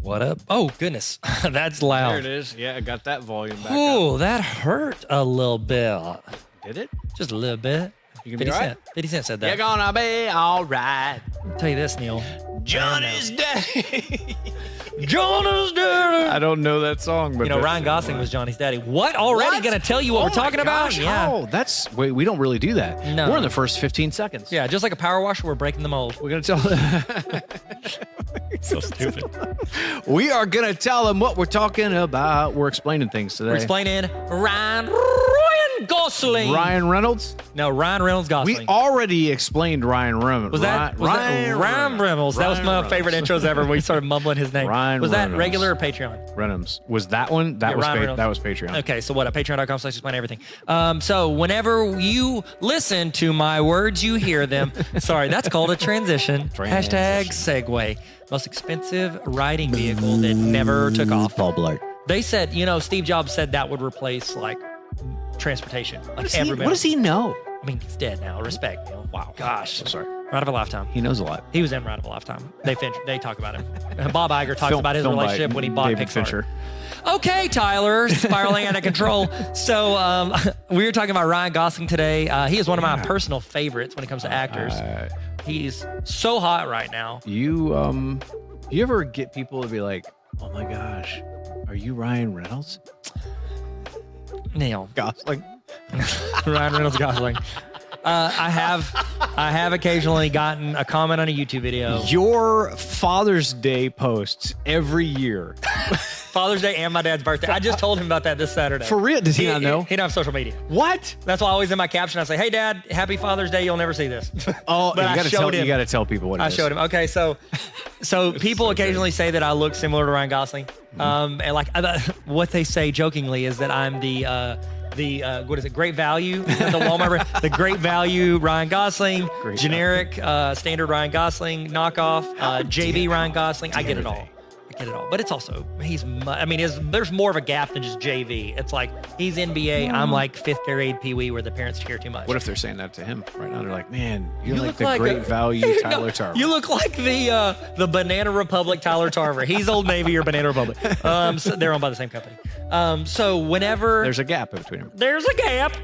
What up? Oh, goodness. That's loud. There it is. Yeah, I got that volume back Ooh, that hurt a little bit. up. Did it? Just a little bit. You gonna be all right? 50 Cent said that. You're gonna be all right. I'll tell you this, Neil. Johnny's daddy. Johnny's daddy. I don't know that song, but You know, Ryan Gosling was Johnny's daddy. What? Already going to tell you what we're talking about? Yeah. Oh, wait, we don't really do that. No. We're in the first 15 seconds. Yeah, just like a power washer, we're breaking the mold. We're going to tell So stupid. We are going to tell them what we're talking about. We're explaining things today. We're explaining Ryan Gosling. Ryan Reynolds? No, Ryan Reynolds Gosling. We already explained Ryan Reynolds. Was that Ryan Reynolds? That was my favorite intros ever. We started mumbling his name. Ryan that Reynolds. regular or Patreon? Reynolds. Was that one? That was that was Patreon. Okay, so what? Patreon.com/explain everything. So whenever you listen to my words, you hear them. Sorry, that's called a transition. Hashtag segue. Most expensive riding vehicle that never took off. Bubbler. They said, Steve Jobs said that would replace like transportation. Like What does he know? I mean, he's dead now. Respect, Neil. Wow. Gosh. So sorry. Ride of a lifetime. He knows a lot. He was in Ride of a Lifetime. They talk about him. Bob Iger talks about his relationship when he bought David Pixar. Fincher. Okay, Tyler, spiraling out of control. So we were talking about Ryan Gosling today. He is one of my personal favorites when it comes to actors. He's so hot right now. You ever get people to be like, "Oh my gosh, are you Ryan Reynolds?" Neil. Gosling. Ryan Reynolds Gosling. I have occasionally gotten a comment on a YouTube video. Your Father's Day posts every year. Father's Day and my dad's birthday. I just told him about that this Saturday. For real? Does he not know? He don't have social media. What? That's why always in my caption I say, "Hey Dad, happy Father's Day. You'll never see this." Oh, but you got to tell people what it is. I showed him. Okay, so people occasionally say that I look similar to Ryan Gosling. And like what they say jokingly is that I'm the what is it? Great Value, the Walmart, the Great Value Ryan Gosling, generic standard Ryan Gosling knockoff, JV Ryan Gosling. I get it all. But it's also there's more of a gap than just JV. It's like he's NBA, I'm like fifth grade Pee Wee, where the parents care too much. What if they're saying that to him right now? They're like, "Man, you're like the Great Value Tyler Tarver. You look like the Banana Republic Tyler Tarver. He's Old Navy or Banana Republic. So they're owned by the same company. So whenever there's a gap between them. There's a gap.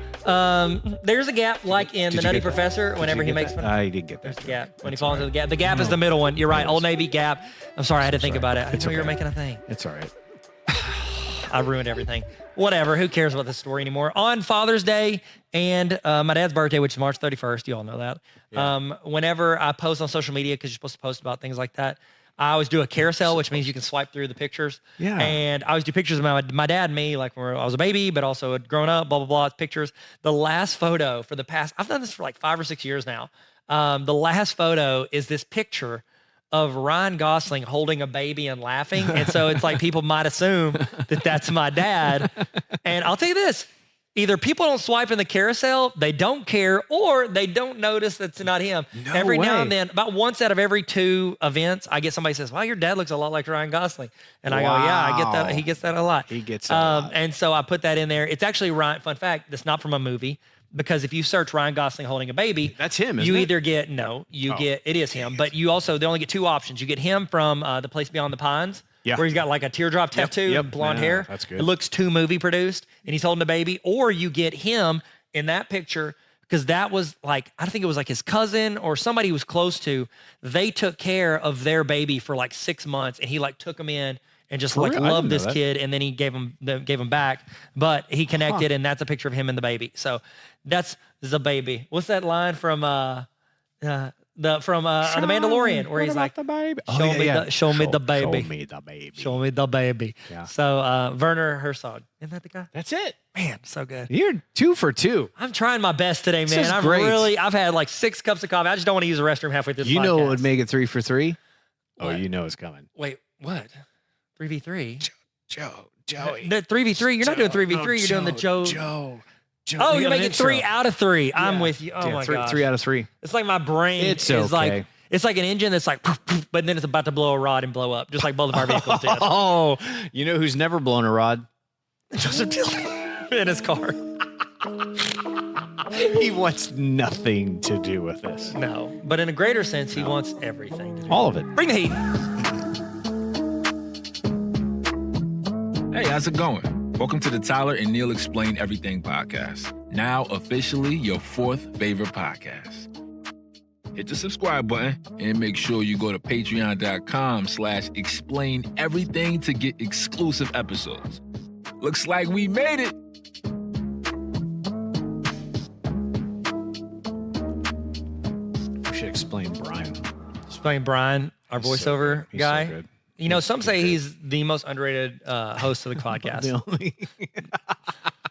There's a gap like in The Nutty Professor. Whenever he makes fun. I did get that. There's a gap when he falls into the gap. The gap is the middle one. You're right. Old Navy gap. I'm sorry, I had to think about it. I didn't know you were making a thing. It's all right. I ruined everything. Whatever. Who cares about this story anymore? On Father's Day and my dad's birthday, which is March 31st. You all know that. Yeah. Whenever I post on social media, because you're supposed to post about things like that, I always do a carousel, which means you can swipe through the pictures. Yeah. And I always do pictures of my dad and me, like when I was a baby, but also had grown up, blah, blah, blah, pictures. The last photo for the past, I've done this for like 5 or 6 years now. The last photo is this picture of Ryan Gosling holding a baby and laughing. And so it's like people might assume that that's my dad. And I'll tell you this, either people don't swipe in the carousel, they don't care, or they don't notice that's not him. No every way. now and then, about once out of every 2 events, I get somebody says, "Wow, your dad looks a lot like Ryan Gosling." And I go, "Yeah, I get that." He gets that a lot. He gets that a lot. And so I put that in there. It's actually Ryan, fun fact, that's not from a movie. Because if you search Ryan Gosling holding a baby, that's him, isn't you it? either get, it is him, but you also, they only get 2 options. You get him from The Place Beyond the Pines, where he's got like a teardrop tattoo and blonde hair. That's good. It looks too movie produced, and he's holding a baby. Or you get him in that picture, because that was like, I think it was like his cousin or somebody he was close to. They took care of their baby for like 6 months, and he like took him in and just like loved this kid, and then he gave him back. But he connected, and that's a picture of him and the baby. So that's the baby. What's that line from The Mandalorian, where he's like, the baby? Show me the baby. Show me the baby. Show me the baby. Yeah. So Werner Herzog, isn't that the guy? That's it. Man, so good. You're 2 for 2. I'm trying my best today, man. I've had like 6 cups of coffee. I just don't want to use the restroom halfway through the podcast. You know what would make it 3 for 3? What? Oh, you know it's coming. Wait, what? 3v3? Joey. The 3v3? You're not doing 3v3. You're doing the Joe. Oh, you're making 3 out of 3. Yeah. I'm with you. Oh my god. 3 out of 3. It's like my brain is like, it's like an engine that's like, but then it's about to blow a rod and blow up, just like both of our vehicles did. Oh, you know who's never blown a rod? Joseph Dillon in his car. He wants nothing to do with this. No, but in a greater sense, he wants everything to do. All of it. Bring the heat. Hey, how's it going? Welcome to the Tyler and Neil Explain Everything podcast. Now officially your fourth favorite podcast. Hit the subscribe button and make sure you go to patreon.com/explain everything to get exclusive episodes. Looks like we made it. We should explain Brian. Explain Brian, our He's so voiceover good. He's guy. so good. You know, some say he's the most underrated host of the podcast. The only.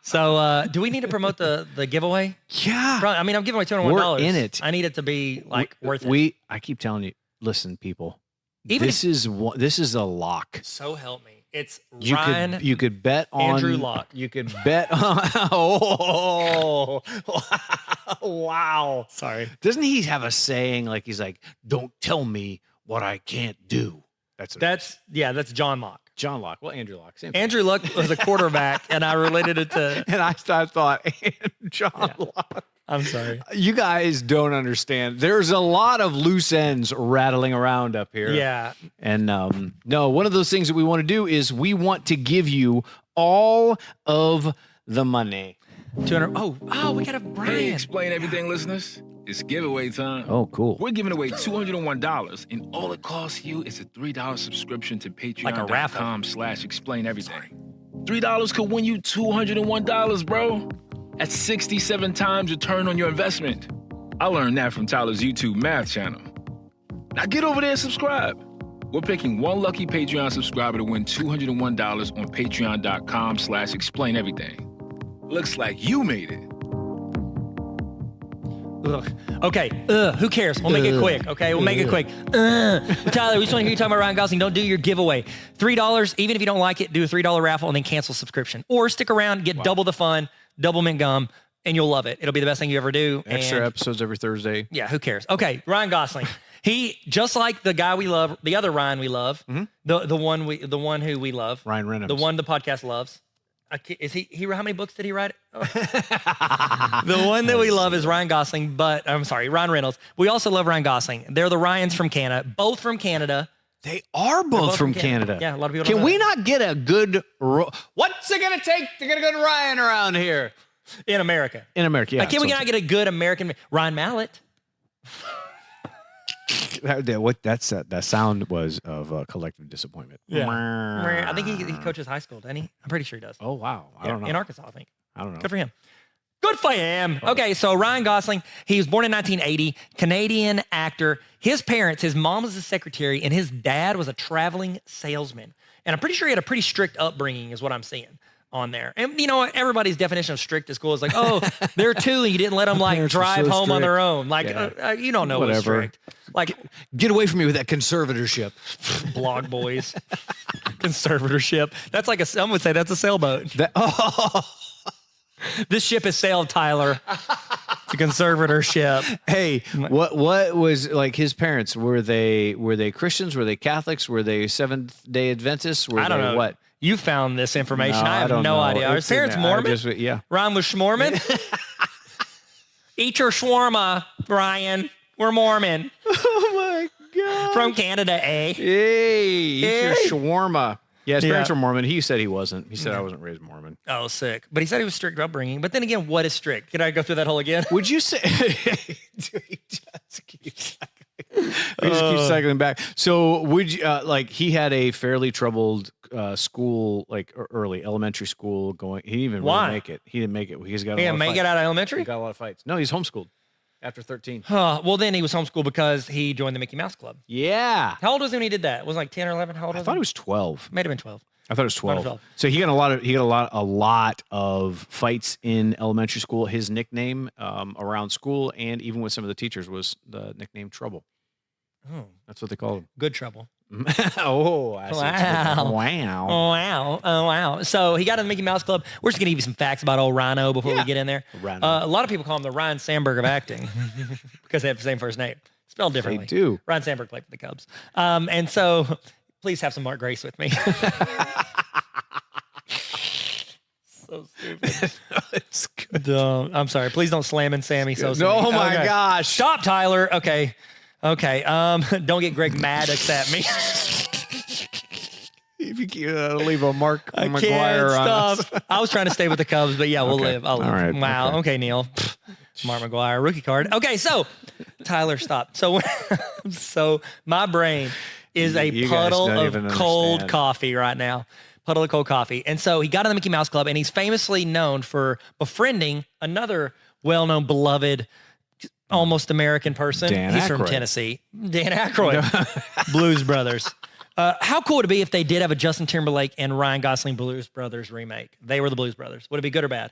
So, do we need to promote the giveaway? Yeah. Probably, I mean, I'm giving away $201. We're in it. I need it to be like worth it. I keep telling you, listen, people. Even this is a lock. So help me. It's You Ryan. could you could bet on Andrew Locke. You could bet on. Oh, wow. Sorry. Doesn't he have a saying like he's like, "Don't tell me what I can't do." That's That's John Locke. John Locke. Well, Andrew Locke. Same thing. Andrew Luck was a quarterback, and I related it to. And I thought, John Locke. I'm sorry. You guys don't understand. There's a lot of loose ends rattling around up here. Yeah. And no, one of those things that we want to do is we want to give you all of the money. 200. Oh, we got a Brian. Hey, Explain Everything listeners. It's giveaway time. Oh, cool. We're giving away $201, and all it costs you is a $3 subscription to Like a raffle. patreon.com/explain everything. $3 could win you $201, bro. That's 67 times return on your investment. I learned that from Tyler's YouTube math channel. Now get over there and subscribe. We're picking one lucky Patreon subscriber to win $201 on patreon.com/explain everything. Looks like you made it. Ugh. Okay. Who cares? We'll make it quick. Okay. We'll make it quick. Tyler, we just want to hear you talking about Ryan Gosling. Don't do your giveaway. $3. Even if you don't like it, do a $3 raffle and then cancel subscription. Or stick around, get double the fun, double mint gum, and you'll love it. It'll be the best thing you ever do. Extra episodes every Thursday. Yeah. Who cares? Okay. Ryan Gosling. He just like the guy we love, the other Ryan we love, the one who we love, Ryan Reynolds. the one the podcast loves. Is he? How many books did he write? Oh. The one that we love is Ryan Gosling, but I'm sorry, Ryan Reynolds. We also love Ryan Gosling. They're the Ryans from Canada, both from Canada. They are both from Canada. Yeah, a lot of people. Can don't know we that. not get a good? What's it gonna take to get a good Ryan around here In America? in America? Yeah. Like, can we not get a good American Ryan Mallett? That sound was of collective disappointment. I think he coaches high school, doesn't he? I'm pretty sure he does. Oh wow, I don't know. In Arkansas, I think. I don't know. Good for him. Good for him. Okay, so Ryan Gosling, he was born in 1980, Canadian actor. His parents, his mom was a secretary, and his dad was a traveling salesman. And I'm pretty sure he had a pretty strict upbringing, is what I'm seeing on there. And you know what? Everybody's definition of strict at school is like, oh, they're two, and you didn't let them like parents were drive so home on strict. their own. Like, Yeah. you don't know what's Whatever. strict. Like, Get away from me with that conservatorship. blog boys, conservatorship. That's like some would say that's a sailboat. This ship has sailed, Tyler. It's a conservatorship. Hey, what was like his parents? Were they Christians? Were they Catholics? Were they Seventh-day Adventists? Were I don't they know. what? You found this information. No, I have don't no know. idea. Are his It's in parents there. I Mormon? just- yeah. Ryan was Schmorman. Eat your shawarma, Ryan. We're Mormon. Oh my God. From Canada, eh? Hey, eat your Hey. shawarma. Yeah, his parents Yeah. were Mormon. He said he wasn't. He said I wasn't raised Mormon. Oh, sick. But he said he was strict upbringing. But then again, what is strict? Can I go through that whole again? Would you say? Dude, he just keeps cycling. We just keep cycling back. So would you like he had a fairly troubled school, like early elementary school going. He didn't even Why? really make it. He didn't make it. He's got. He a lot didn't of make fights. it out of He elementary? got a lot of fights. No, he's homeschooled after 13. Well, then he was homeschooled because he joined the Mickey Mouse Club. Yeah, How old was he when he did that? Was it like 10 or 11? How old I was thought he? it was 12. Might have been 12. I thought it was 12. 12. So he got a lot of fights in elementary school. His nickname around school and even with some of the teachers was the nickname Trouble. Oh, That's what they called good trouble. him. Oh, I see. Wow. Wow. Oh, wow. Oh, wow. So he got in the Mickey Mouse Club. We're just going to give you some facts about old Rhino before we get in there. Rhino. A lot of people call him the Ryan Sandberg of acting because they have the same first name. Spelled differently. They do. Ryan Sandberg played for the Cubs. And so please have some Mark Grace with me. So stupid. It's good. Dumb. I'm sorry. Please don't slam in Sammy. So No, oh my Okay. gosh. Stop, Tyler. Okay. Don't get Greg mad at me. He leave a Mark I McGuire can't on us. stop. I was trying to stay with the Cubs, but yeah, we'll Okay. live. I'll live. All right. Wow. Okay, Neil. Mark McGuire, rookie card. Okay, so Tyler, stop. So my brain is a You guys puddle don't of even cold understand. coffee right now. Puddle of cold coffee. And so he got in the Mickey Mouse Club, and he's famously known for befriending another well-known, beloved, almost American person. Dan He's from Aykroyd. Tennessee. Dan Aykroyd. Blues Brothers. How cool would it be if they did have a Justin Timberlake and Ryan Gosling Blues Brothers remake? They were the Blues Brothers. Would it be good or bad?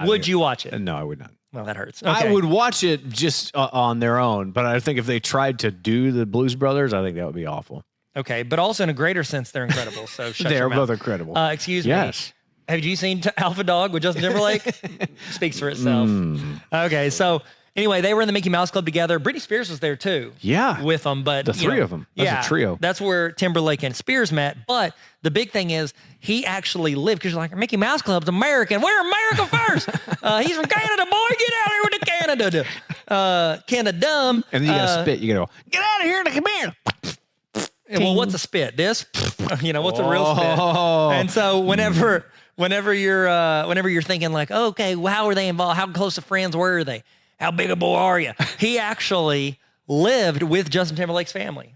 Would you watch it? No, I would not. Well, that hurts. I Okay. would watch it just on their own, but I think if they tried to do the Blues Brothers, I think that would be awful. Okay, but also in a greater sense, they're incredible. So shut They're your mouth. both incredible. Excuse me. Yes. Have you seen Alpha Dog with Justin Timberlake? Speaks for itself. Okay, so anyway, they were in the Mickey Mouse Club together. Britney Spears was there too. Yeah. With them, but The you three know, of them. That's a trio. That's where Timberlake and Spears met. But the big thing is he actually lived, because you're like, Mickey Mouse Club's American. We're America first. He's from Canada, boy. Get out here with the Canada. Canada. And then you got to spit. You got to go, get out of here and come here. Well, what's a spit? This? You know, what's a real spit? Oh. And so whenever you're thinking like, okay, well, how were they involved? How close of friends were they? How big a boy are you? He actually lived with Justin Timberlake's family.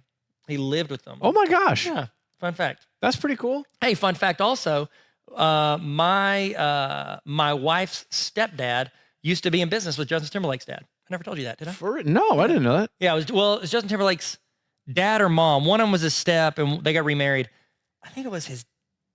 He lived with them. Oh my gosh. Yeah. Fun fact. That's pretty cool. Hey, fun fact also, my wife's stepdad used to be in business with Justin Timberlake's dad. I never told you that, did I? No, I didn't know that. Yeah, it was Justin Timberlake's dad or mom. One of them was his step, and they got remarried. I think it was his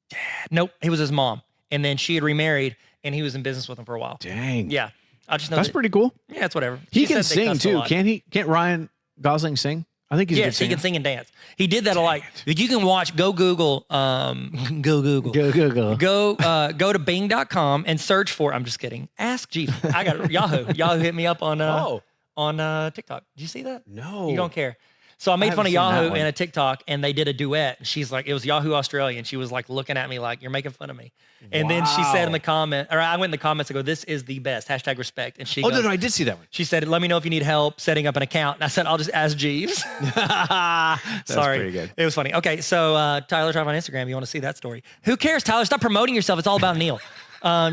dad. Nope, it was his mom. And then she had remarried, and he was in business with him for a while. Dang. Yeah, I just know That's pretty cool. Yeah, it's whatever. He She can said they sing cussed a too. lot. Can't he? Can't Ryan Gosling sing? I think he's a good Yes, he singer. can sing and dance. He did that a lot. You can watch. Go Google. Go Google. Go to Bing.com and search for. I'm just kidding. Ask Jeeves. I got Yahoo. Yahoo hit me up on TikTok. Did you see that? No. You don't care. So I made fun of haven't seen that Yahoo one. in a TikTok, and they did a duet. And she's like, it was Yahoo Australia, and she was like looking at me like, you're making fun of me. And then she said in the comment, or I went in the comments and go, this is the best. # respect. And she Oh, goes, no, I did see that one. she said, let me know if you need help setting up an account. And I said, I'll just ask Jeeves. That's Sorry. pretty good. It was funny. Okay, so Tyler Drive on Instagram. You want to see that story? Who cares, Tyler? Stop promoting yourself. It's all about Neil.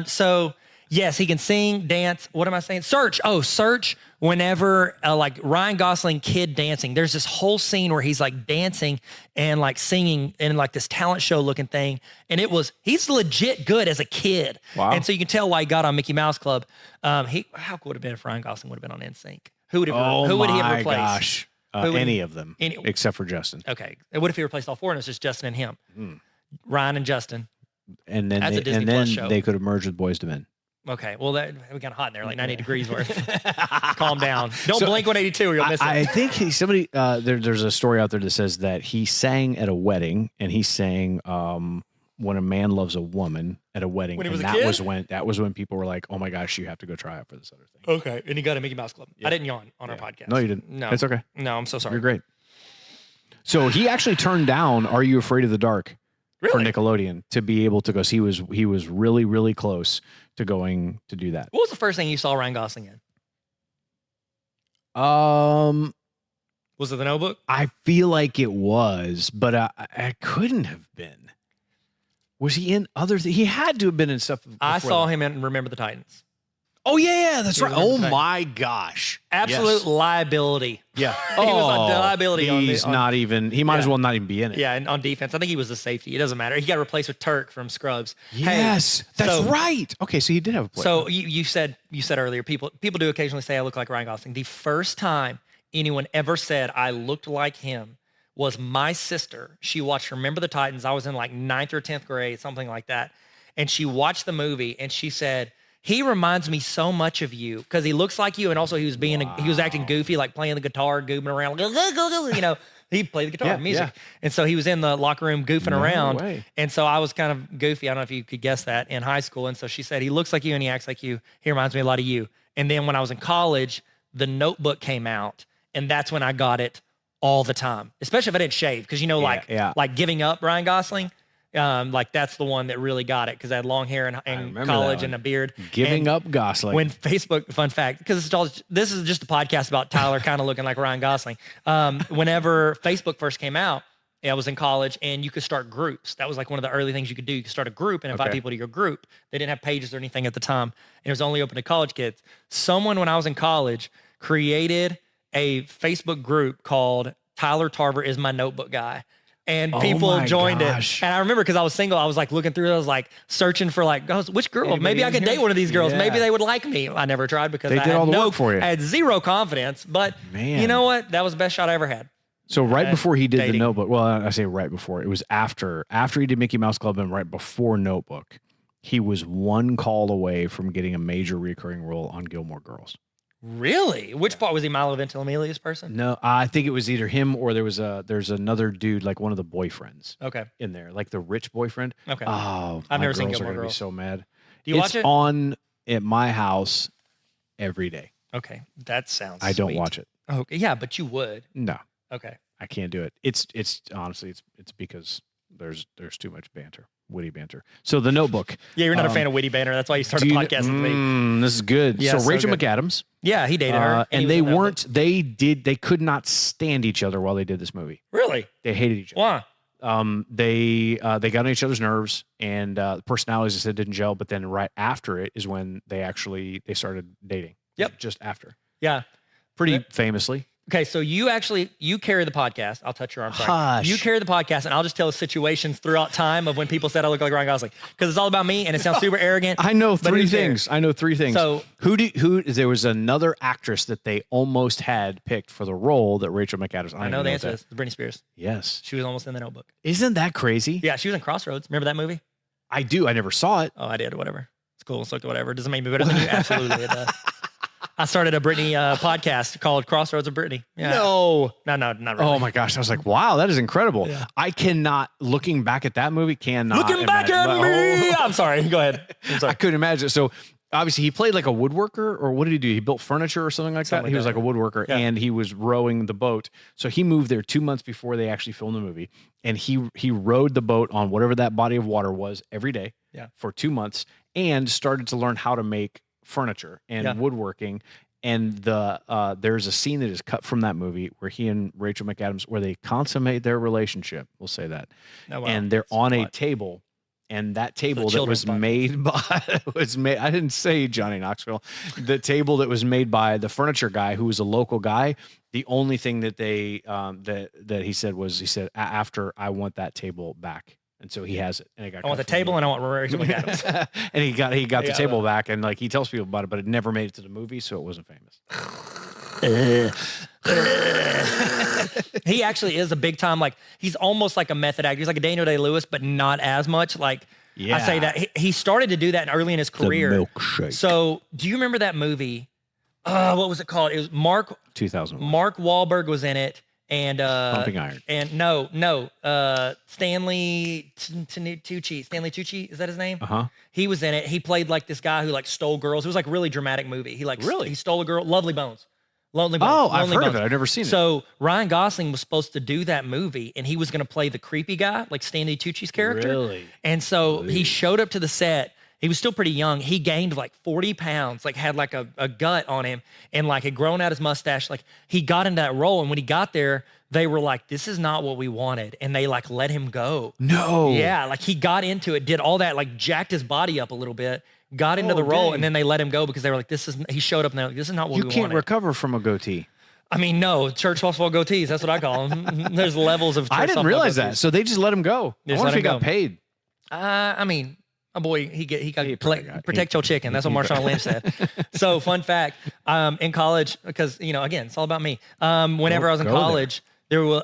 So yes, he can sing, dance. What am I saying? Search. Oh, search whenever like Ryan Gosling kid dancing. There's this whole scene where he's like dancing and like singing in like this talent show looking thing. And he's legit good as a kid. Wow. And so you can tell why he got on Mickey Mouse Club. How cool would it have been if Ryan Gosling would have been on NSYNC? Who would he have replaced? Gosh. Who would Any of them, except for Justin. Okay. And what if he replaced all four and it's just Justin and him? Ryan and Justin. And then That's a Disney and then Plus show. they could have merged with Boys to Men. Okay. Well, we got hot in there, like 90 degrees worth. Calm down. Don't blink 182 or you'll miss I it. think there's a story out there that says that he sang at a wedding, and he sang "When a Man Loves a Woman" at a wedding. When he was and a kid? that was when people were like, "Oh my gosh, you have to go try out for this other thing." Okay. And he got a Mickey Mouse Club. I didn't yawn on our podcast. No, you didn't. No. It's okay. No, I'm so sorry. You're great. So he actually turned down "Are You Afraid of the Dark" for Really? Nickelodeon to be able to go. So he was really, really close to going to do that. What was the first thing you saw Ryan Gosling in? Um, Was it The Notebook? I feel like it was, but I couldn't have been. Was he in other? He had to have been in stuff. I before saw that. him in Remember the Titans. Oh yeah, that's You right. remember Oh that? my gosh, Absolute Yes. liability. Yeah, He was a liability on the- He's on- not even. He might Yeah. as well not even be in it. Yeah, and on defense, I think he was the safety. It doesn't matter. He got replaced with Turk from Scrubs. Hey, Yes, that's so- right. Okay, so he did have a play. So you said earlier, people do occasionally say I look like Ryan Gosling. The first time anyone ever said I looked like him was my sister. She watched Remember the Titans. I was in like 9th or 10th grade, something like that. And she watched the movie and she said, he reminds me so much of you because he looks like you. And also he was acting goofy, like playing the guitar, goofing around, you know, he played the guitar, Yeah, music. yeah. And so he was in the locker room goofing No around. way. And so I was kind of goofy. I don't know if you could guess that in high school. And so she said, he looks like you and he acts like you. He reminds me a lot of you. And then when I was in college, The Notebook came out. And that's when I got it all the time, especially if I didn't shave. Because, you know, like Giving Up, Ryan Gosling, like that's the one that really got it because I had long hair in remember college that and a beard. Giving And Up Gosling. when Facebook, fun fact, because this is just a podcast about Tyler kind of looking like Ryan Gosling. Whenever Facebook first came out, I was in college, and you could start groups. That was like one of the early things you could do. You could start a group and invite Okay. people to your group. They didn't have pages or anything at the time. It was only open to college kids. Someone, when I was in college, created a Facebook group called Tyler Tarver is my notebook guy. And Oh people my joined gosh. it. And I remember because I was single, I was like looking through, I was like searching for like, oh, which girl? Anybody Maybe I in could here? date one of these girls. Yeah. Maybe they would like me. I never tried because They I did had all the work for you. I had zero confidence. But Man. you know what? That was the best shot I ever had. So right before he did dating. the Notebook, well, I say right before, it was after he did Mickey Mouse Club and right before Notebook, he was one call away from getting a major recurring role on Gilmore Girls. Really? Which part was he, Milo Ventimiglia's person? No, I think it was either him or there's another dude, like one of the boyfriends Okay. in there, like the rich boyfriend. Okay. Oh, I've my never seen girls are Gilmore gonna Girls. be so mad. Do you It's watch it? on at my house every day. Okay. That sounds I don't sweet. watch it. Okay. Yeah, but you would. No, Okay. I can't do it. It's honestly it's because there's too much witty banter. So the Notebook. Yeah, you're not a Um, fan of witty banter. That's why you started Do you- podcasting with me. This is good. Yeah, so so Rachel good. McAdams, Yeah, he dated her. he and was they in that weren't. They could not stand each other while they did this movie. book. Really? They hated each other. Why? They got on each other's nerves, and the personalities, I said, didn't gel. But then right after it is when they started dating. Yep. Just after. Yeah. Pretty Yeah. famously. Okay, so you carry the podcast. I'll touch your arm. Sorry. Hush. You carry the podcast, and I'll just tell situations throughout time of when people said I look like Ryan Gosling because it's all about me, and it sounds super arrogant. I know but three who cares? things. I know three things. So- who there was another actress that they almost had picked for the role that Rachel McAdams. I know the answer that. is Britney Spears. Yes. She was almost in the Notebook. Isn't that crazy? Yeah, she was in Crossroads. Remember that movie? I do. I never saw it. Oh, I did. Whatever. It's cool. It's like whatever. Doesn't make me better than you. Absolutely, it does. I started a Britney podcast called Crossroads of Britney. Yeah. No. No, not really. Oh my gosh. I was like, wow, that is incredible. Yeah. I cannot, looking back at that movie, Looking back at me. I'm sorry. Go ahead. I'm I sorry. couldn't imagine. So obviously he played like a woodworker, or what did he do? He built furniture or something like that. Something He was like like a woodworker, Yeah. and he was rowing the boat. So he moved there 2 months before they actually filmed the movie. And he rowed the boat on whatever that body of water was every day Yeah. for 2 months, and started to learn how to make furniture and Yeah. woodworking. And there's a scene that is cut from that movie where he and Rachel McAdams, where they consummate their relationship. We'll say that. Oh, wow. And they're That's on a hot. table, and that table that children's was book. made by I didn't say Johnny Knoxville. The table that was made by the furniture guy, who was a local guy. The only thing that they that he said was, after, I want that table back. And so he has it. And it got I want the cut from table and I want Rachel McAdams. and he got the Yeah, table back, and like he tells people about it, but it never made it to the movie, so it wasn't famous. He actually is a big time, like he's almost like a method actor. He's like a Daniel Day-Lewis, but not as much. Like I say that he started to do that early in his career. milkshake. So do you remember that movie? What was it called? It was Mark 2001. Wahlberg was in it, and Pumping Iron. and Stanley Tucci. Stanley Tucci, is that his name? Uh-huh. He was in it. He played like this guy who like stole girls. It was like a really dramatic movie. He like Really? he stole a girl. Lonely Bones. Oh, I've Lonely heard of Bones. it. I've never seen it. So Ryan Gosling was supposed to do that movie, and he was going to play the creepy guy, like Stanley Tucci's character. Really? And so he showed up to the set. He was still pretty young. He gained like 40 pounds, like had like a gut on him, and like had grown out his mustache. Like he got into that role, and when he got there, they were like, "This is not what we wanted," and they like let him go. No. Yeah, like he got into it, did all that, like jacked his body up a little bit, got into the role, dang. and then they let him go because they were like, "This is." He showed up and they're like, "This is not what You we can't wanted." recover from a goatee. I mean, no, church softball goatees. That's what I call them. There's levels of. Church I didn't softball realize goatees. that. So they just let him go. They I just wonder let if he him got go. paid. I mean, my boy, he got probably got- protect your chicken. That's what Marshawn Lynch said. So, fun fact: in college, because again, it's all about me. Whenever I was in Go there. college,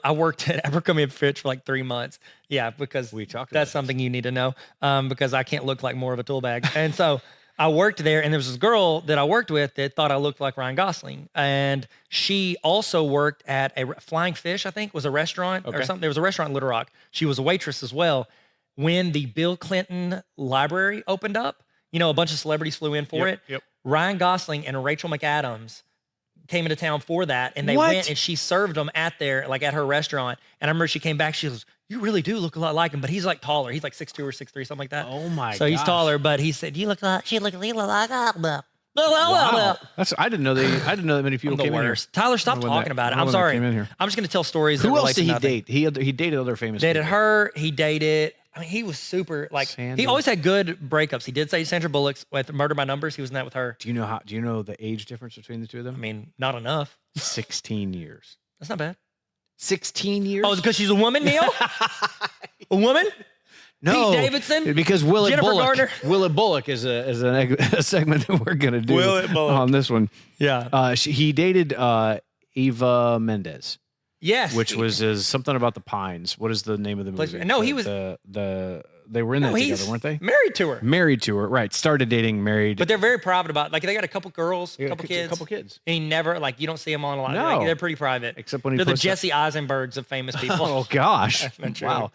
I worked at Abercrombie & Fitch for like 3 months. Yeah, because We talked about that's this. something you need to know. Because I can't look like more of a tool bag, and so. I worked there, and there was this girl that I worked with that thought I looked like Ryan Gosling, and she also worked at a Flying Fish, I think, was a restaurant or something. There was a restaurant in Little Rock. She was a waitress as well. When the Bill Clinton Library opened up, a bunch of celebrities flew in for it. Yep. Ryan Gosling and Rachel McAdams came into town for that, and they What? went and she served them at her restaurant. And I remember she came back, she goes, "You really do look a lot like him," but he's like taller. He's like 6'2" or 6'3", something like that. Oh my So he's gosh. taller, but he said, "You look like like him." Wow. I didn't know that many people I'm the came in here. worst. Tyler, stop When talking that- about it. when I'm that sorry. came in here. I'm just going to tell stories. Who that else relate did to he nothing. date? He dated other famous Dated people. her. He dated. I mean, he was super like. Sandy. He always had good breakups. He did say Sandra Bullock's with Murder by Numbers. He was in that with her. Do you know the age difference between the two of them? I mean, not enough. 16 years. That's not bad. 16 years? Oh, it's because she's a woman, Neil. A woman. No, Pete Davidson, because Willett Jennifer Bullock. Garner. Willett Bullock is a segment that we're gonna do Willett Bullock. on this one. Yeah. He dated Eva Mendes, Yes. which was something about the Pines. What is the name of the movie? No, he was- they were in that he's together, weren't they? married to her. Married to her, right? Started dating, married. But they're very private about. Like they got a couple girls, a Yeah, couple kids. A couple kids. And he never like you don't see them on a lot. No. Like, they're pretty private. Except when he they're the posts Jesse Eisenbergs of famous people. Oh gosh! That's not true. Wow.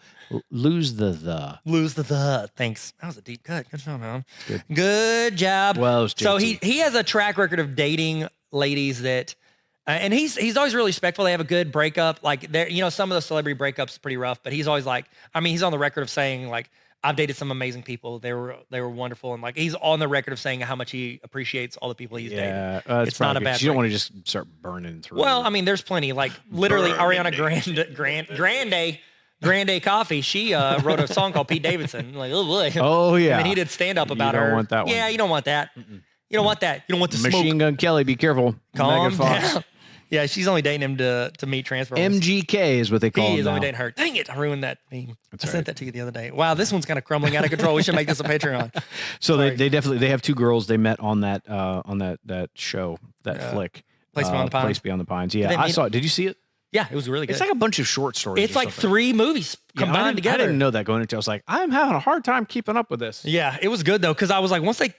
Lose the. Lose the. Thanks. That was a deep cut. Good job, man. Good job. Well, it was so JT. he has a track record of dating ladies that, and he's always really respectful. They have a good breakup. Like there, some of the celebrity breakups are pretty rough, but he's always like, I mean, he's on the record of saying like, I've dated some amazing people. They were wonderful, and like he's on the record of saying how much he appreciates all the people he's dated. Yeah, It's not a bad You don't thing. want to just start burning through. Well, I mean, there's plenty. Like literally, Ariana Grande Coffee. She wrote a song called Pete Davidson. Like, oh boy. Oh yeah. And then he did stand up about You her. don't want that one. Yeah, you don't want that. You don't want that. You don't want the Machine smoke. Gun Kelly, be careful. Calm Megan Fox. down. Yeah, she's only dating him to meet Transformers. MGK is what they call He him is now. only dating her. Dang it! I ruined that meme. That's I all sent right. that to you the other day. Wow, this one's kind of crumbling out of control. We should make this a Patreon. So Sorry. they definitely have two girls they met on that show, that flick. Place Beyond the Pines. Place Beyond the Pines. Yeah, they I meet- saw it. Did you see it? Yeah, it was really good. It's like a bunch of short stories. It's or like something. 3 movies Yeah, combined together. I didn't know that going into it. I was like, I'm having a hard time keeping up with this. Yeah, it was good though, because I was like, once they,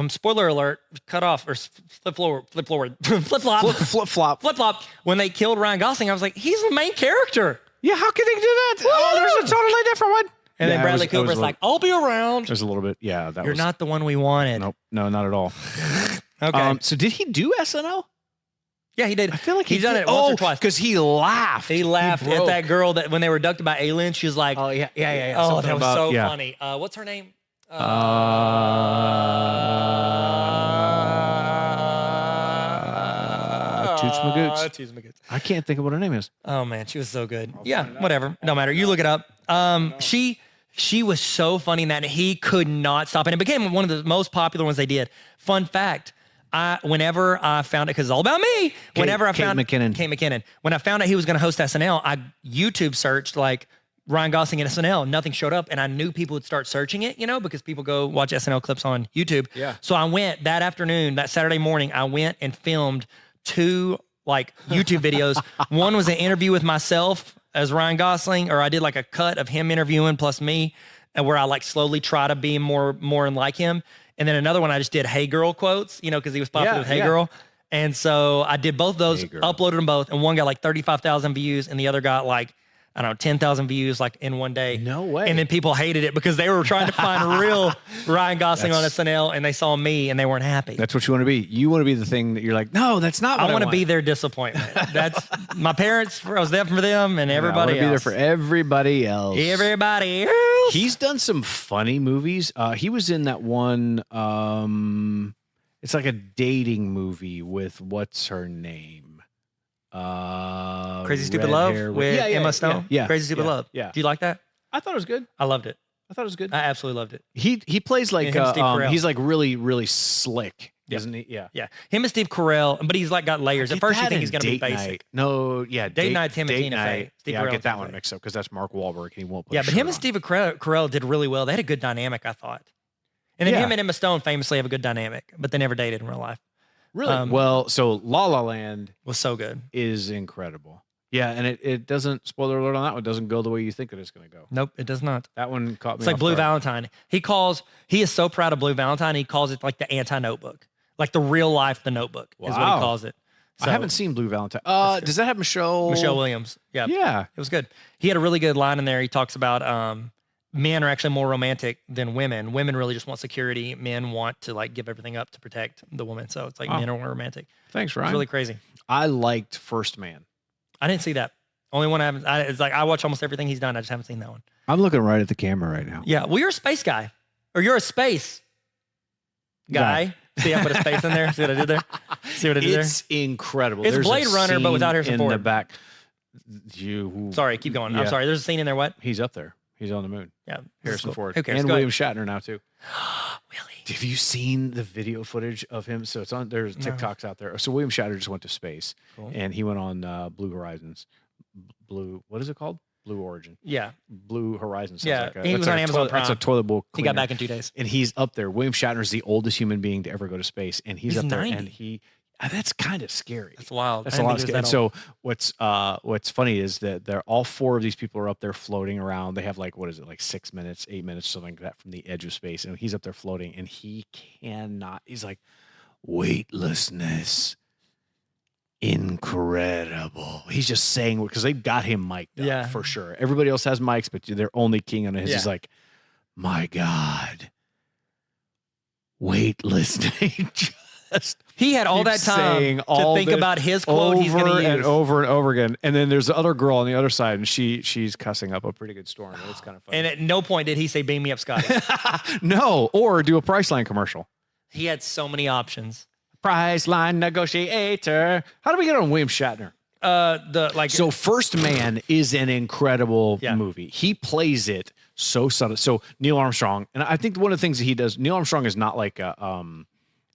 spoiler alert, cut off or flip flop, Flip flop. flip flop. When they killed Ryan Gosling, I was like, he's the main character. Yeah, how can they do that? Oh, there's a totally different one. And then Yeah, Bradley it was a Cooper's like, I'll be around. There's a little bit. Yeah, that You're was not the one we wanted. Nope, no, not at all. Okay. So did he do SNL? Yeah, he did. I feel like he's done it once or twice. because he laughed. He laughed at broke. that girl that when they were abducted by aliens, she was like, Oh yeah. oh, Something that was about- so yeah. funny. What's her name? Toots Magoots. Toots Magoots. I can't think of what her name is. Oh man, she was so good. Yeah, whatever. No matter. You look it up. She was so funny in that, and he could not stop. And it became one of the most popular ones they did. Fun fact. Whenever I found it, because it's all about me. Whenever I Kate found McKinnon. Kate McKinnon. When I found out he was going to host SNL, I YouTube searched like Ryan Gosling and SNL. Nothing showed up, and I knew people would start searching it, because people go watch SNL clips on YouTube. Yeah. So I went that afternoon, that Saturday morning. I went and filmed 2 like YouTube videos. One was an interview with myself as Ryan Gosling, or I did like a cut of him interviewing plus me, and where I like slowly try to be more and like him. And then another one I just did "Hey Girl" quotes, because he was popular Yeah, with "Hey yeah. Girl." And so I did both those, Hey Girl. uploaded them both, and one got like 35,000 views, and the other got like, I don't know, 10,000 views like in one day. No way. And then people hated it because they were trying to find real Ryan Gosling on SNL, and they saw me and they weren't happy. That's what you want to be. You want to be the thing that you're like, no, that's not what I want to want be their disappointment. That's my parents. I was there for them and everybody I wanna be there else. for everybody else. Everybody else. He's done some funny movies. He was in that one. It's like a dating movie with what's her name? Crazy Stupid red Love hair with Emma Stone. Yeah, Crazy Stupid yeah, Love. Yeah, Do you like that? I thought it was good. I loved it. I thought it was good. I absolutely loved it. He plays like him and Steve Carell. he's like really slick, Yeah. isn't he? Yeah. Yeah, him and Steve Carell, but he's like got layers. At Get first, you that think in he's going to be Date basic. Night. No, yeah, Date Night's him and Date Tina Fey. Night. Steve Yeah, I Carell get and that Tina one Fey. mixed up because that's Mark Wahlberg and he won't. Put Yeah, a but him shirt and on. Steve Carell did really well. They had a good dynamic, I thought. And then Yeah. him and Emma Stone famously have a good dynamic, but they never dated in real life. Really well. So La La Land Was so good. is incredible. Yeah, and it doesn't. Spoiler alert on that one. Doesn't go the way you think it is going to go. Nope, it does not. That one caught me. It's like off Blue guard. Valentine. He is so proud of Blue Valentine. He calls it like the anti-Notebook, like the real life The Notebook is what he Wow. calls it. So, I haven't seen Blue Valentine. good. Does that have Michelle Williams. Yeah, Yeah. it was good. He had a really good line in there. He talks about men are actually more romantic than women. Women really just want security. Men want to like give everything up to protect the woman. So it's like Wow. men are more romantic. Thanks, It's Ryan. really crazy. I liked First Man. I didn't see that. Only one I haven't. It's like I watch almost everything he's done. I just haven't seen that one. I'm looking right at the camera right now. Yeah. Well, you're a space guy, or you're a space guy. See, I put a space in there. See what I did there? See what I did there? It's incredible. It's There's a Blade Runner, but without Harrison scene Ford. in the back. Sorry, keep going. I'm Yeah. sorry. There's a scene in there. What? He's up there. He's on the moon. Yeah, Harrison cool. Ford. Who cares? And Go William ahead. Shatner now too. Willie. Have you seen the video footage of him? So it's on. There's TikToks out there. So William Shatner just went to space, and he went on Blue Horizons. Blue. What is it called? Blue Origin. Yeah. Blue Horizons. Yeah, he was on Amazon That's a Prime. toilet bowl He cleaner. got back in 2 days. And he's up there. William Shatner is the oldest human being to ever go to space, and he's up there. 90. And he. That's kind of scary. That's wild. That's I a didn't lot of think scary. it was And that so what's funny is that they're all four of these people are up there floating around. They have like what is it, like 6 minutes, 8 minutes, something like that from the edge of space. And he's up there floating and he cannot, he's like, weightlessness. Incredible. He's just saying because they've got him mic'd up Yeah. for sure. Everybody else has mics, but they're only keying on his. Yeah. He's like, my God. Weightlessness. Just He had all that keeps time saying to all think this about his quote he's going over to use. and over and over again. And then there's the other girl on the other side, and she's cussing up a pretty good storm. It's kind of funny. And at no point did he say, "Beam me up, Scotty." No, or do a Priceline commercial. He had so many options. Priceline negotiator. How do we get on William Shatner? So First Man is an incredible Yeah. movie. He plays it so subtle. So Neil Armstrong, and I think one of the things that he does, Neil Armstrong is not like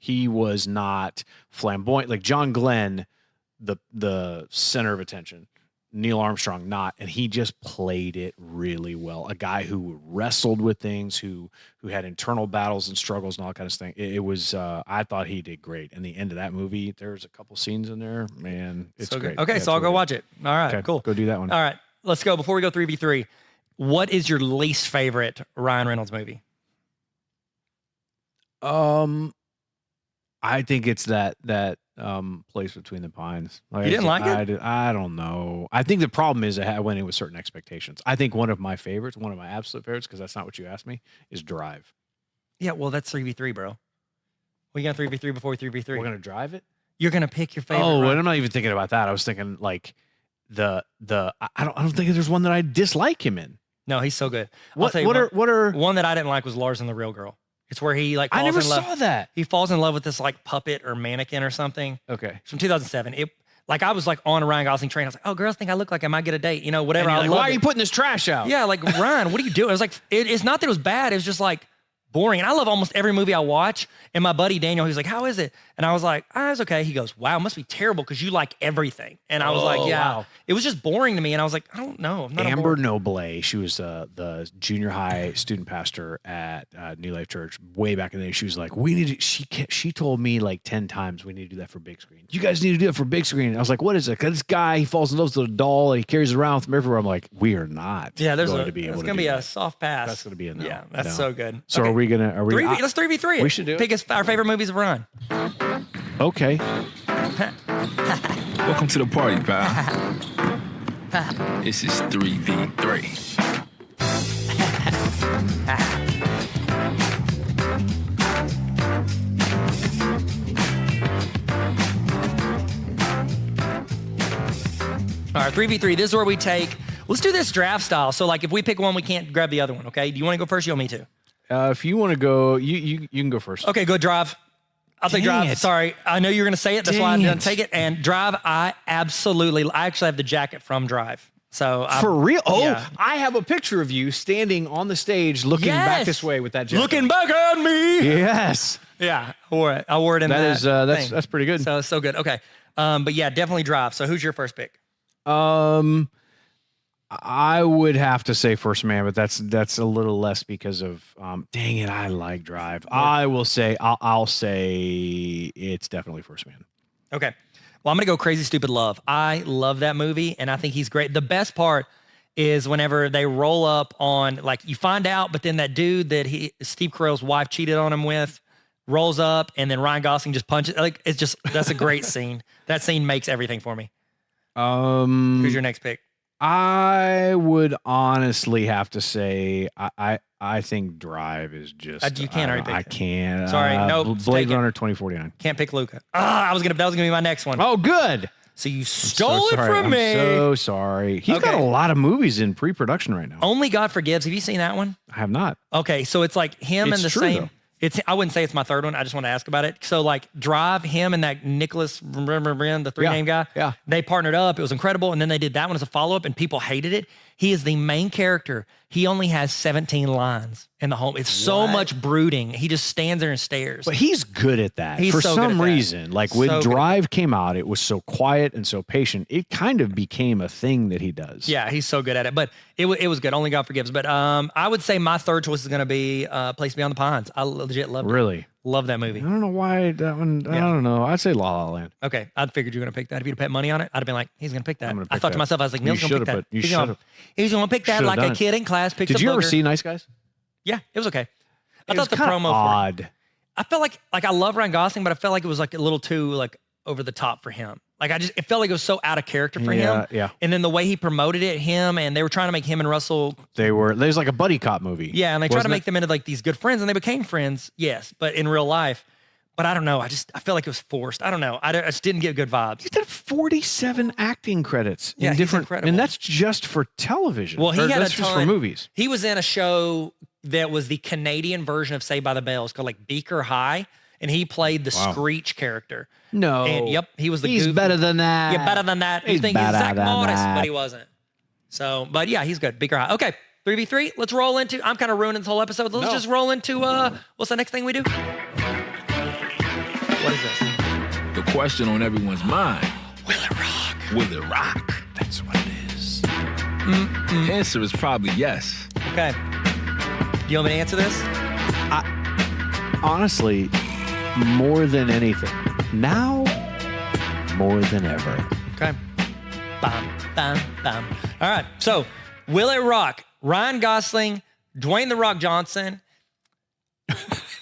he was not flamboyant like John Glenn, the center of attention. Neil Armstrong not, and he just played it really well. A guy who wrestled with things, who had internal battles and struggles and all that kind of thing. It was I thought he did great. And the end of that movie, there's a couple scenes in there, man. It's So great. good. Okay, Yeah, so I'll it's go really watch it. All right, good. Okay, cool. Go do that one. All right, let's go. Before we go 3v3, what is your least favorite Ryan Reynolds movie? I think it's that Place Between the Pines. You didn't like it? I don't know. I think the problem is I went in with certain expectations. I think one of my favorites, one of my absolute favorites, because that's not what you asked me, is Drive. Yeah, well, that's 3v3, bro. We got 3v3 before 3v3. We're gonna drive it. You're gonna pick your favorite. Oh, Ryan- and I'm not even thinking about that. I was thinking like I don't think there's one that I dislike him in. No, he's so good. I'll What tell you what are one that I didn't like was Lars and the Real Girl. It's where he like falls I never in love. saw that. He falls in love with this like puppet or mannequin or something. Okay. It's from 2007. It like I was like on a Ryan Gosling train. I was like, oh, girls think I look like I might get a date. You know, whatever. And I you're like, love why are it. you putting this trash out? Yeah, like Ryan, what are you doing? I was like, it's not that it was bad. It was just like boring. And I love almost every movie I watch. And my buddy Daniel, he's like, how is it? And I was like, it's okay. He goes, wow, it must be terrible because you like everything. And I was like, yeah. Wow. It was just boring to me. And I was like, I don't know. I'm not a Amber boring- Noble, she was the junior high student pastor at New Life Church way back in the day. She was like, we need to, she told me like 10 times we need to do that for big screen. You guys need to do it for big screen. I was like, what is it? 'Cause this guy, he falls in love with a doll and he carries it around with him everywhere. I'm like, we are not. Yeah, there's going a, to be able it's to gonna do be a that. soft pass. That's going to be a no. Yeah, that's No. so good. So Okay. are we, Let's 3v3 it. We should do it. Pick our favorite movies of Ryan. okay. Welcome to the party, pal. This is 3v3. All right, 3v3. This is where we take. Let's do this draft style. So, like, if we pick one, we can't grab the other one. Okay? Do you want to go first? You want me to? If you want to go, you can go first. Okay, good. Drive. I'll take Dang Drive. it. Sorry, I know you're going to say it. That's why I Dang didn't it. take it. And Drive, I actually have the jacket from Drive. So For real? Oh, yeah. I have a picture of you standing on the stage looking back Yes. this way with that jacket. Looking back at me. Yes. Yeah, I wore it. I wore it in That is that's thing. that's pretty good. So it's so good. Okay, but yeah, definitely Drive. So who's your first pick? I would have to say First Man, but that's a little less because of dang it, I like Drive. I will say I'll say it's definitely First Man. Okay. Well, I'm going to go Crazy Stupid Love. I love that movie, and I think he's great. The best part is whenever they roll up on, like, you find out, but then that dude that Steve Carell's wife cheated on him with rolls up, and then Ryan Gosling just punches. Like, it's just, that's a great scene. That scene makes everything for me. Who's your next pick? I would honestly have to say I think Drive is just You can't already pick I it. can't. Sorry, nope, Blade take it. Runner 2049. Can't pick Luca. That was gonna be my next one. Oh, good. So you stole So it sorry. from me. I'm so sorry. He's got Okay. a lot of movies in pre-production right now. Only God Forgives. Have you seen that one? I have not. Okay, so it's like him It's and the true, same. though. I wouldn't say it's my third one. I just want to ask about it. So like Drive, him and that Nicholas, the three-name guy, they partnered up. It was incredible. And then they did that one as a follow-up and people hated it. He is the main character. He only has 17 lines in the home. It's so much brooding. He just stands there and stares. But he's good at that. He's For so good at some that. reason, like when So good. Drive came out, it was so quiet and so patient. It kind of became a thing that he does. Yeah, he's so good at it. But it was good. Only God forgives. But I would say my third choice is going to be Place Beyond the Pines. I legit loved it. Really? Love that movie. I don't know why that one. I don't know. I'd say La La Land. Okay, I figured you were going to pick that. If you'd have bet money on it, I'd have been like, he's going to pick that. gonna I pick thought to that. myself, I was like, Neil's You going to pick should've, that. but you He's going to pick that Should've like done a it. kid in class picks Did a you ever booger. see Nice Guys? Yeah, it was okay. I It thought was the kinda promo for it. odd. I felt like I love Ryan Gosling, but I felt like it was like a little too like over the top for him. Like it felt like it was so out of character for him. Yeah. And then the way he promoted it, and they were trying to make him and Russell, There's like a buddy cop movie. yeah, and they tried to Wasn't make them into like these good friends, and they became friends, yes, but in real life. But I don't know. I feel like it was forced. I don't know. I just didn't get good vibes. He did 47 acting credits Yeah, in he's different, incredible. and that's just for television. Well, he had that's a just ton for movies. He was in a show that was the Canadian version of Saved by the Bell. It's called like Beaker High, and he played the Screech character. No, And yep, he was the He's goofy- better than that. Yeah, better than that. You He's think he's better Zach than Morris, that. but he wasn't. So, but yeah, he's good. Beaker High. Okay, 3v3. Let's roll into. I'm kind of ruining this whole episode. Let's just roll into. What's the next thing we do? What is this? The question on everyone's mind, Will it rock? will it rock? That's what it is. The answer is probably yes. Okay. Do you want me to answer this? Honestly, more than anything, now more than ever. Okay. Bam, bam, bam. All right. So, will it rock? Ryan Gosling, Dwayne The Rock Johnson.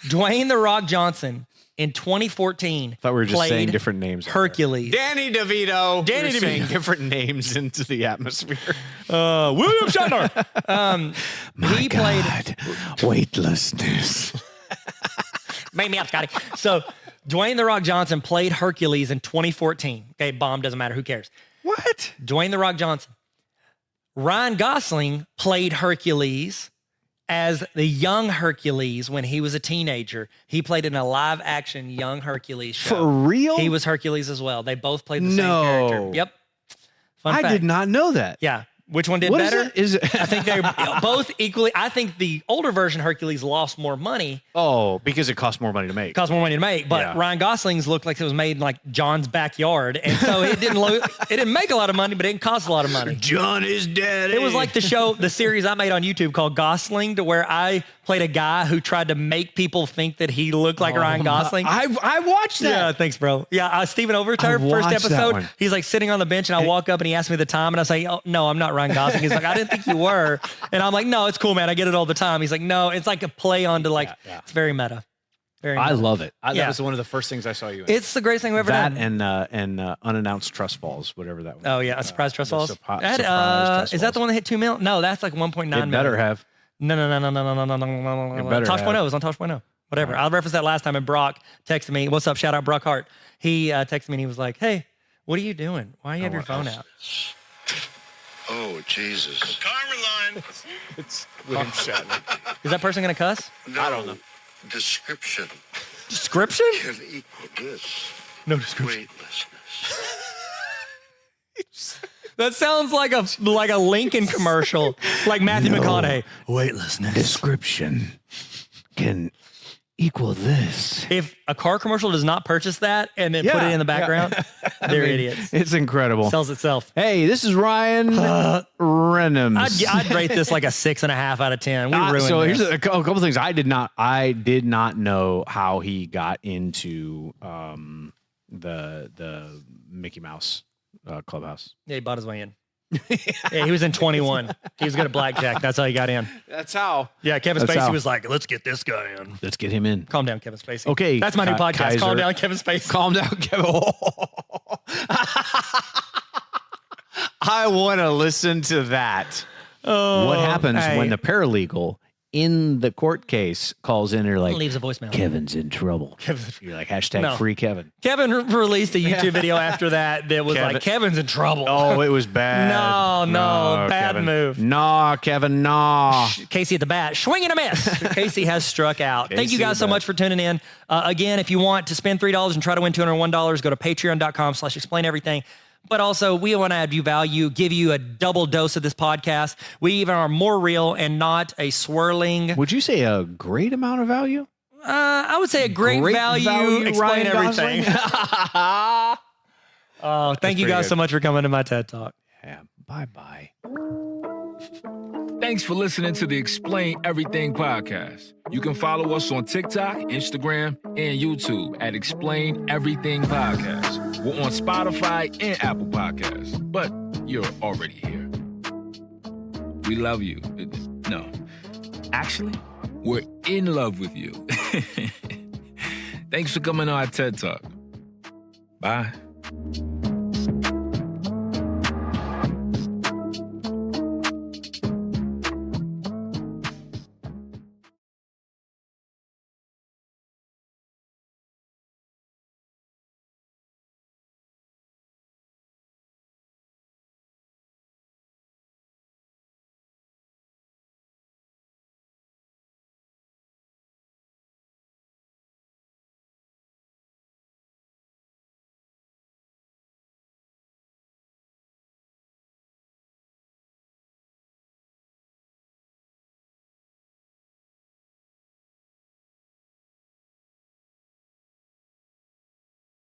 Dwayne The Rock Johnson in 2014. Thought we were just played saying different names. Hercules. Danny DeVito. Danny We're saying DeVito. different names into the atmosphere. William Shatner. He played. Weightlessness. Make me up, Scotty. So, Dwayne The Rock Johnson played Hercules in 2014. Okay, bomb, doesn't matter. Who cares? What? Dwayne The Rock Johnson. Ryan Gosling played Hercules as the young Hercules when he was a teenager. He played in a live action young Hercules show. For real? He was Hercules as well. They both played the No. same character. Yep. Fun I fact. did not know that. Yeah. Which one did What is better? it? Is it? I think they're both equally. I think the older version Hercules lost more money, Oh, because it costs more money to make. cost more money to make. But Yeah. Ryan Gosling's looked like it was made in like John's backyard, and so it didn't make a lot of money, but it didn't cost a lot of money. John is dead. It was like the series I made on YouTube called Gosling, to where I played a guy who tried to make people think that he looked like Ryan Gosling. I watched that. Yeah, thanks, bro. Yeah, Stephen Overture, I first watched that episode, one. he's like sitting on the bench, and I walk up and he asks me the time, and I say, "Oh no, I'm not Ryan Gosling." He's like, "I didn't think you were," and I'm like, "No, it's cool, man. I get it all the time." He's like, "No, it's like a play on to like, Yeah. it's very meta." Very I meta. love it. Yeah. That was one of the first things I saw you in. It's the greatest thing we've ever that done. and unannounced trust falls, whatever that was. Oh yeah, a surprise trust the falls. surprise That, trust is that the falls. one that hit 2 million? No, that's like 1.9 It million. better have. No. better Tosh.0 have. is on Tosh.0. Whatever. I referenced that last time, and Brock texted me. What's up? Shout out Brock Hart. He texted me and he was like, "Hey, what are you doing? Why do you have your phone out?" Oh, Jesus. Carmeline. It's William Shatner. Is that person gonna cuss? No, I don't know. Description Description? can equal this. No description. Weightlessness. That sounds like a Lincoln commercial, like Matthew McConaughey. Weightlessness. Description can equal this. If a car commercial does not purchase that and then put Yeah, it in the background, they're idiots. It's incredible. Sells itself. Hey, this is Ryan Reynolds. I'd rate this like a 6.5 out of 10. We ruined so this. here's a couple things I did not know how he got into the Mickey Mouse clubhouse. Yeah, he bought his way in. Yeah, he was in 21. He was good at blackjack. That's how he got in. That's how. Yeah, Kevin That's Spacey how. was like, "Let's get this guy in." Let's get him in. Calm down, Kevin Spacey. Okay, That's my new podcast. Kaiser. Calm down, Kevin Spacey. Calm down, Kevin. I want to listen to that. Oh, What happens hey. when the paralegal in the court case calls in and they're like, Leaves a voicemail. Kevin's in trouble. You're like, hashtag No. free Kevin. Kevin released a YouTube video after that was like, Kevin's in trouble. Oh, it was bad. No, bad Kevin. move. Nah, Kevin, nah. Casey at the bat, swing and a miss. Casey has struck out. Thank you Casey guys so at the much for tuning in. Again, if you want to spend $3 and try to win $201, go to patreon.com/explain everything. But also, we want to add you value, give you a double dose of this podcast. We even are more real and not a swirling. Would you say a great amount of value? I would say a great value, explain Ryan everything. Oh, thank you pretty guys good. so much for coming to my TED Talk. Yeah, bye-bye. Thanks for listening to the Explain Everything podcast. You can follow us on TikTok, Instagram, and YouTube at Explain Everything Podcast. We're on Spotify and Apple Podcasts, but you're already here. We love you. No, actually, we're in love with you. Thanks for coming on our TED Talk. Bye.